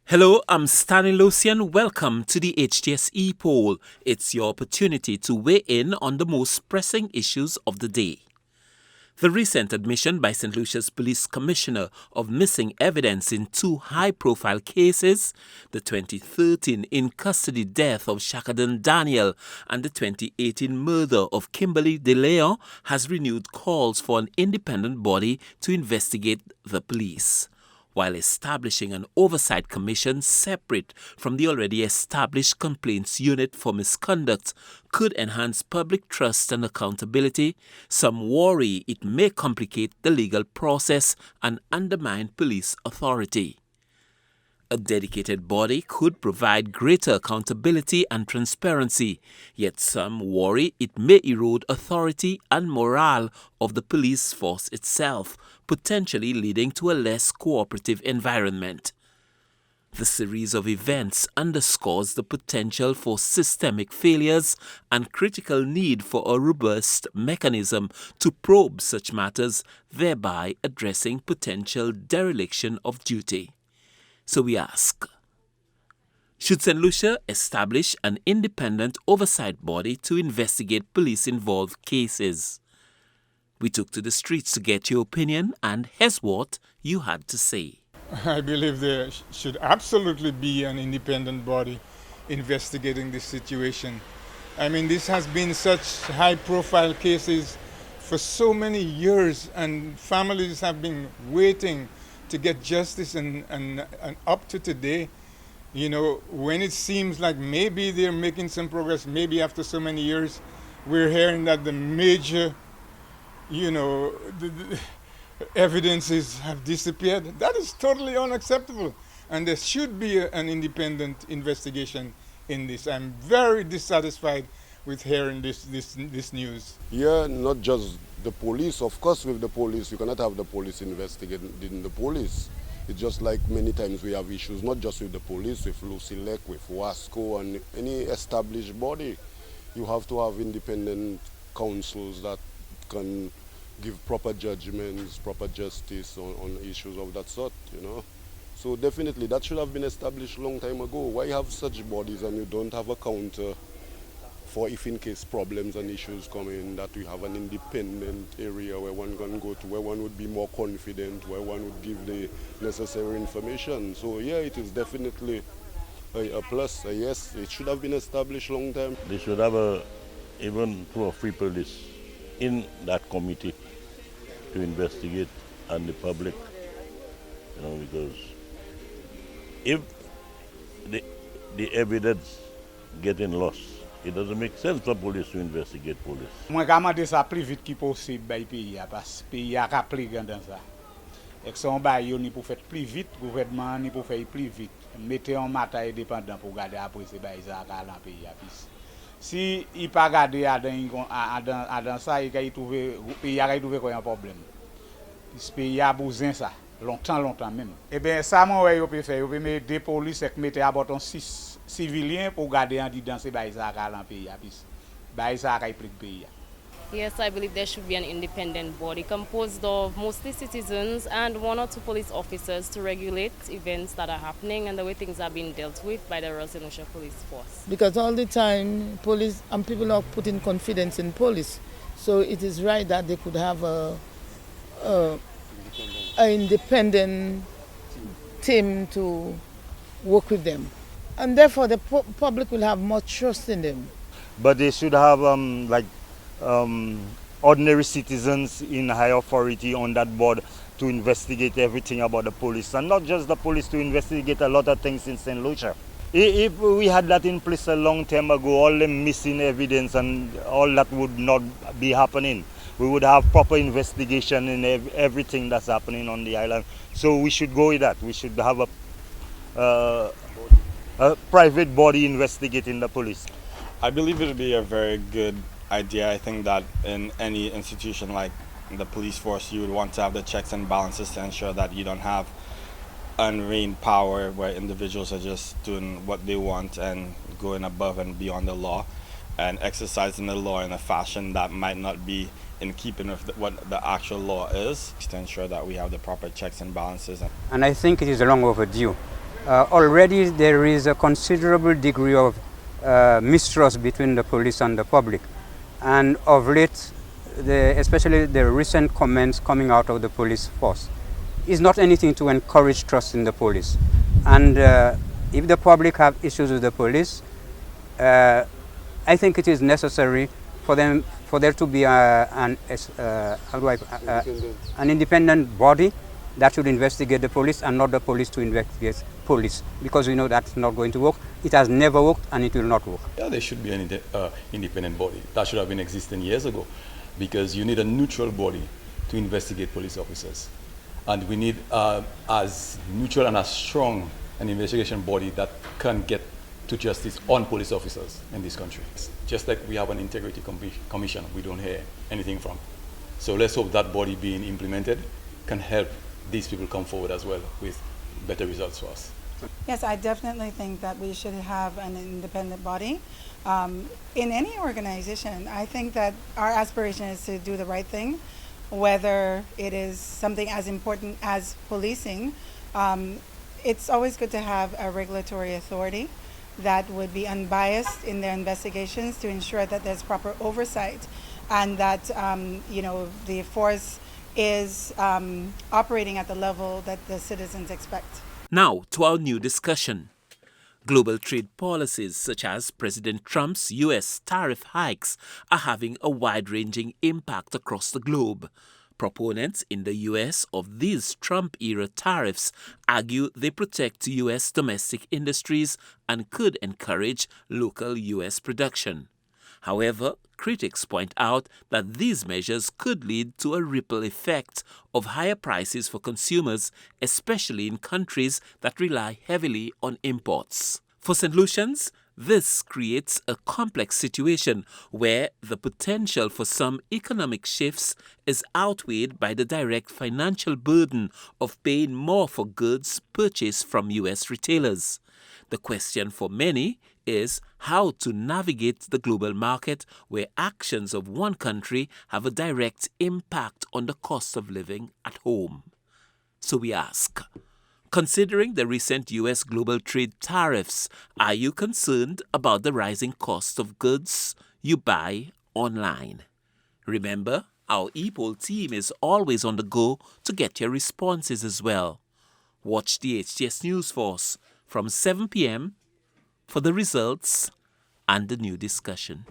Hello, I'm Stanley Lucian. Welcome to the HTS Epoll. It's your opportunity to weigh in on the most pressing issues of the day. The recent admission by St. Lucia's Police Commissioner of missing evidence in two high-profile cases, the 2013 in-custody death of Shakadan Daniel and the 2018 murder of Kimberly DeLeon, has renewed calls for an independent body to investigate the police, while establishing an oversight commission separate from the already established complaints unit for misconduct could enhance public trust and accountability. Some worry it may complicate the legal process and undermine police authority. A dedicated body could provide greater accountability and transparency, yet some worry it may erode authority and morale of the police force itself, potentially leading to a less cooperative environment. The series of events underscores the potential for systemic failures and critical need for a robust mechanism to probe such matters, thereby addressing potential dereliction of duty. So we ask, should St. Lucia establish an independent oversight body to investigate police-involved cases? We took to the streets to get your opinion, and here's what you had to say. I believe there should absolutely be an independent body investigating this situation. I mean, this has been such high-profile cases for so many years, and families have been waiting to get justice, and up to today, you know, when it seems like maybe they're making some progress, maybe after so many years, we're hearing that the major, the evidences have disappeared. That is totally unacceptable, and there should be an independent investigation in this. I'm very dissatisfied with hearing this news. Yeah, not just the police. Of course, with the police, you cannot have the police investigating the police. It's just like many times we have issues, not just with the police, with Lucilec, with WASCO, and any established body. You have to have independent councils that can give proper judgments, proper justice on issues of that sort, you know. So definitely that should have been established a long time ago. Why have such bodies and you don't have a counter for if in case problems and issues come in, that we have an independent area where one can go to, where one would be more confident, where one would give the necessary information. So yeah, it is definitely a plus, a yes. It should have been established long time. They should have even 2 or 3 police in that committee to investigate, and the public, you know, because if the evidence getting lost, it doesn't make sense for police to investigate police. Moi, je demande ça plus vite que possible dans le pays, parce que le pays a rappelé dans ça. Et que son bail ni pour faire plus vite, le gouvernement ni pour faire plus vite. Mettez en matin indépendant pour garder après ces bails ça dans le pays. Si il pas garder dans ça, il va trouver pays a trouver un problème. Ce pays a besoin ça longtemps même. Et bien ça moi yo peut faire, yo peut mettre des polices et mettre à bord 6 civiliens pour garder en dans ces bails ça dans le pays. Bails ça ka implique pays. Yes, I believe there should be an independent body composed of mostly citizens and 1 or 2 police officers to regulate events that are happening and the way things are being dealt with by the Royal St. Lucia Police Force. Because all the time, police and people are putting confidence in police, so it is right that they could have an independent team to work with them, and therefore the public will have more trust in them. But they should have ordinary citizens in high authority on that board to investigate everything about the police, and not just the police, to investigate a lot of things in St. Lucia. If we had that in place a long time ago, all the missing evidence and all that would not be happening. We would have proper investigation in everything that's happening on the island. So we should go with that. We should have a private body investigating the police. I believe it would be a very good idea. I think that in any institution like the police force, you would want to have the checks and balances to ensure that you don't have unreined power where individuals are just doing what they want and going above and beyond the law and exercising the law in a fashion that might not be in keeping with what the actual law is, to ensure that we have the proper checks and balances. And I think it is long overdue. already there is a considerable degree of mistrust between the police and the public. And of late, especially the recent comments coming out of the police force, is not anything to encourage trust in the police. And if the public have issues with the police, I think it is necessary for there to be an independent body that should investigate the police and not the police to investigate police, because we know that's not going to work. It has never worked and it will not work. Yeah, there should be an independent body. That should have been existing years ago, because you need a neutral body to investigate police officers. And we need as neutral and as strong an investigation body that can get to justice on police officers in this country. Just like we have an integrity commission we don't hear anything from. So let's hope that body being implemented can help these people come forward as well with better results for us. Yes, I definitely think that we should have an independent body. In any organization, I think that our aspiration is to do the right thing, whether it is something as important as policing. It's always good to have a regulatory authority that would be unbiased in their investigations to ensure that there's proper oversight and that the force is operating at the level that the citizens expect. Now to our new discussion. Global trade policies such as President Trump's U.S. tariff hikes are having a wide-ranging impact across the globe. Proponents in the U.S. of these Trump-era tariffs argue they protect U.S. domestic industries and could encourage local U.S. production. However, critics point out that these measures could lead to a ripple effect of higher prices for consumers, especially in countries that rely heavily on imports. For St. Lucians, this creates a complex situation where the potential for some economic shifts is outweighed by the direct financial burden of paying more for goods purchased from U.S. retailers. The question for many is how to navigate the global market where actions of one country have a direct impact on the cost of living at home. So we ask, considering the recent U.S. global trade tariffs, are you concerned about the rising cost of goods you buy online? Remember, our Epoll team is always on the go to get your responses as well. Watch the HTS News Force from 7 p.m. for the results and the new discussion.